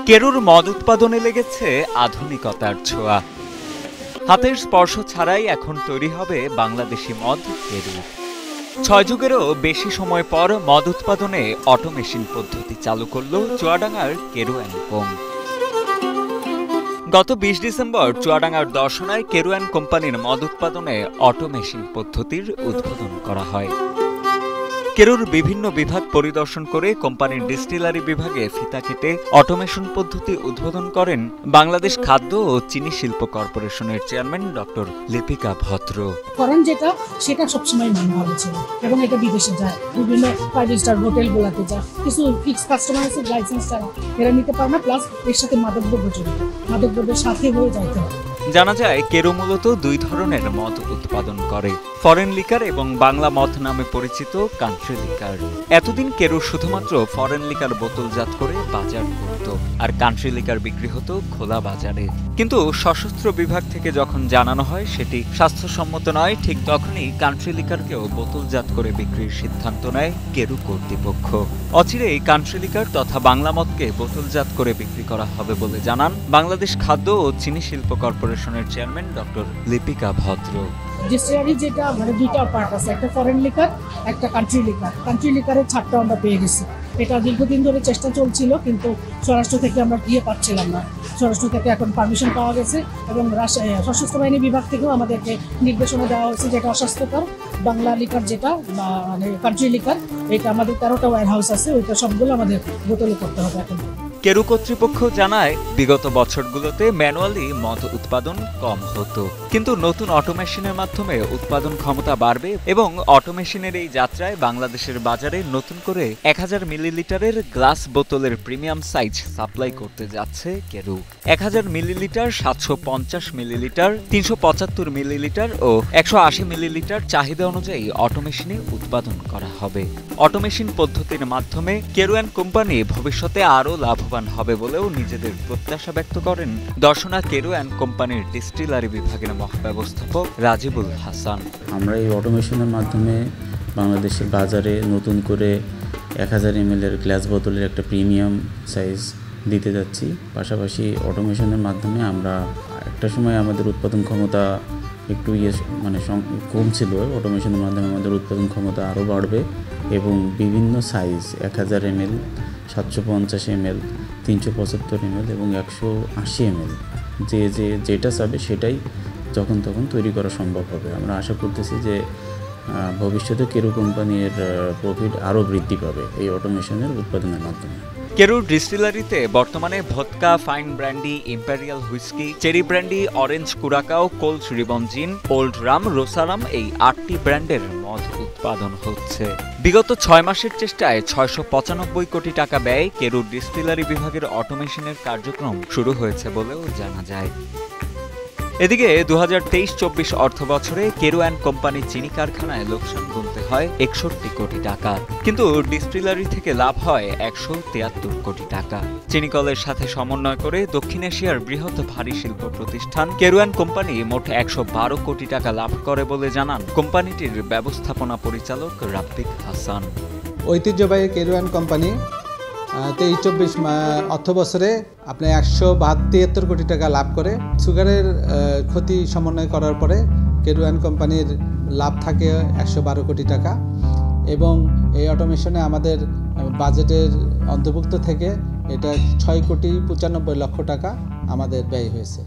কেরুর মদ উৎপাদনে লেগেছে আধুনিকতার ছোঁয়া। হাতের স্পর্শ ছাড়াই এখন তৈরি হবে বাংলাদেশি মদ কেরু। ৬ যুগেরও বেশি সময় পর মদ উৎপাদনে অটোমেশন পদ্ধতি চালু করল চুয়াডাঙ্গার কেরু অ্যান্ড কোং। গত ২০ ডিসেম্বর চুয়াডাঙ্গার দর্শনায় কেরু অ্যান্ড কোম্পানির মদ উৎপাদনে অটোমেশন পদ্ধতির উদ্বোধন করা হয়। কেরুর বিভিন্ন বিভাগ পরিদর্শন করে কোম্পানির ডিস্টিলারি বিভাগে ফিতা কেটে অটোমেশন পদ্ধতি উদ্বোধন করেন বাংলাদেশ খাদ্য ও চিনি শিল্প কর্পোরেশনের চেয়ারম্যান ডক্টর লিপিকা ভদ্র। করেন যেটা সেটা সবসময় মান ভালো ছিল এবং এটা বিদেশে যায়, বিভিন্ন 5 স্টার হোটেলগুলোতে যায়। কিছু ফিক্স কাস্টমার আছে লাইসেন্স ছাড়া এরা নিতে পারে না, প্লাস এর সাথে মাদকদ্রব্য জড়িত, মাদকদ্রব্যের সাথে হয়ে যাইতে হবে। জানা যায় কেরু মূলত দুই ধরনের মদ উৎপাদন করে, ফরেন লিকার এবং বাংলা মদ নামে পরিচিত কান্ট্রি লিকার। এতদিন কেরু শুধুমাত্র ফরেন লিকার বোতলজাত করে বাজার করত, আর কান্ট্রি লিকার বিক্রি হতো খোলা বাজারে। কিন্তু সশস্ত্র বিভাগ থেকে যখন জানানো হয় সেটি স্বাস্থ্যসম্মত নয়, ঠিক তখনই কান্ট্রি লিকারকেও বোতলজাত করে বিক্রির সিদ্ধান্ত নেয় কেরু কর্তৃপক্ষ। অচিরেই কান্ট্রি লিকার তথা বাংলা মদকে বোতলজাত করে বিক্রি করা হবে বলে জানান বাংলাদেশ খাদ্য ও চিনি শিল্প কর্পোরেশনের চেয়ারম্যান ডক্টর লিপিকা ভদ্র। ডিস্টিলারি যেটা দুইটা পার্ট আছে, একটা ফরেন লিকার, একটা কান্ট্রি লিকার। কান্ট্রি লিকারের ছাড়টা আমরা পেয়ে গেছি। এটা দীর্ঘদিন ধরে চেষ্টা চলছিল, কিন্তু স্বরাষ্ট্র থেকে আমরা গিয়ে পাচ্ছিলাম না। স্বরাষ্ট্র থেকে এখন পারমিশন পাওয়া গেছে এবং সশস্ত্র বাহিনী বিভাগ থেকেও আমাদেরকে নির্দেশনা দেওয়া হয়েছে যেটা অস্বাস্থ্যকর। বাংলা লিকার যেটা মানে কান্ট্রি লিকার, এটা আমাদের 13টা ওয়্যার হাউস আছে, ওইটা সবগুলো আমাদের বোতলে করতে হবে এখন। কেরু কর্তৃপক্ষ জানায় বিগত বছরগুলোতে ম্যানুয়ালি মদ উৎপাদন কম হতো, কিন্তু নতুন অটোমেশনের মাধ্যমে উৎপাদন ক্ষমতা বাড়বে এবং অটোমেশনের এই যাত্রায় বাংলাদেশের বাজারে নতুন করে 1000 মিলিলিটারের গ্লাস বোতলের প্রিমিয়াম সাইজ সাপ্লাই করতে যাচ্ছে কেরু। 1000 মিলিলিটার, 750 মিলিলিটার, 375 মিলিলিটার ও 180 মিলিলিটার চাহিদা অনুযায়ী অটোমেশনে উৎপাদন করা হবে। অটোমেশন পদ্ধতির মাধ্যমে কেরু অ্যান্ড কোম্পানি ভবিষ্যতে আরও লাভবান হবে বলেও নিজেদের প্রত্যাশা ব্যক্ত করেন দর্শনা কেরু অ্যান্ড কোম্পানির ডিস্টিলারি বিভাগের মহাব্যবস্থাপক রাজিবুল হাসান। আমরা এই অটোমেশনের মাধ্যমে বাংলাদেশের বাজারে নতুন করে 1000 ml এর গ্লাস বোতলের একটা প্রিমিয়াম সাইজ দিতে যাচ্ছি। পাশাপাশি অটোমেশনের মাধ্যমে আমরা একটা সময় আমাদের উৎপাদন ক্ষমতা একটু কম ছিল। অটোমেশনের মাধ্যমে আমাদের উৎপাদন ক্ষমতা আরও বাড়বে এবং বিভিন্ন সাইজ 1000 ml, 750 ml, 375 ml এবং 180 ml যেটা চাবে সেটাই যখন তখন তৈরি করা সম্ভব হবে। আমরা আশা করতেছি যে ভবিষ্যতে কেরু কোম্পানির প্রফিট আরও বৃদ্ধি পাবে এই অটোমেশনের উৎপাদনের মাধ্যমে। কেরু ডিস্টিলারিতে বর্তমানে vodka, fine brandy, imperial whisky, cherry brandy, orange curacao, cold ribbon gin, old rum, রোসারাম এই 8টি ব্র্যান্ডের মদ উৎপাদন হচ্ছে। বিগত 6 মাসের চেষ্টায় 695 কোটি টাকা ব্যয়ে কেরু ডিস্টিলারি বিভাগের অটোমেশনের কার্যক্রম শুরু হয়েছে বলেও জানা যায়। এদিকে 2023-24 অর্থ বছরে কেরু অ্যান্ড কোম্পানি চিনি কারখানায় লোকসান গুনতে হয় 61 কোটি টাকা, কিন্তু ডিস্টিলারি থেকে লাভ হয় 173 কোটি টাকা। চিনিকলের সাথে সমন্বয় করে দক্ষিণ এশিয়ার বৃহৎ ভারী শিল্প প্রতিষ্ঠান কেরু অ্যান্ড কোম্পানি মোট 112 কোটি টাকা লাভ করে বলে জানান কোম্পানিটির ব্যবস্থাপনা পরিচালক রাব্বিক হাসান। ঐতিহ্যবাহী কেরু অ্যান্ড কোম্পানি 23-24 অর্থ বছরে আপনার 173 কোটি টাকা লাভ করে। সুগারের ক্ষতি সমন্বয় করার পরে কেরু অ্যান্ড কোম্পানির লাভ থাকে 112 কোটি টাকা এবং এই অটোমেশনে আমাদের বাজেটের অন্তর্ভুক্ত থেকে এটা 6 কোটি 95 লক্ষ টাকা আমাদের ব্যয় হয়েছে।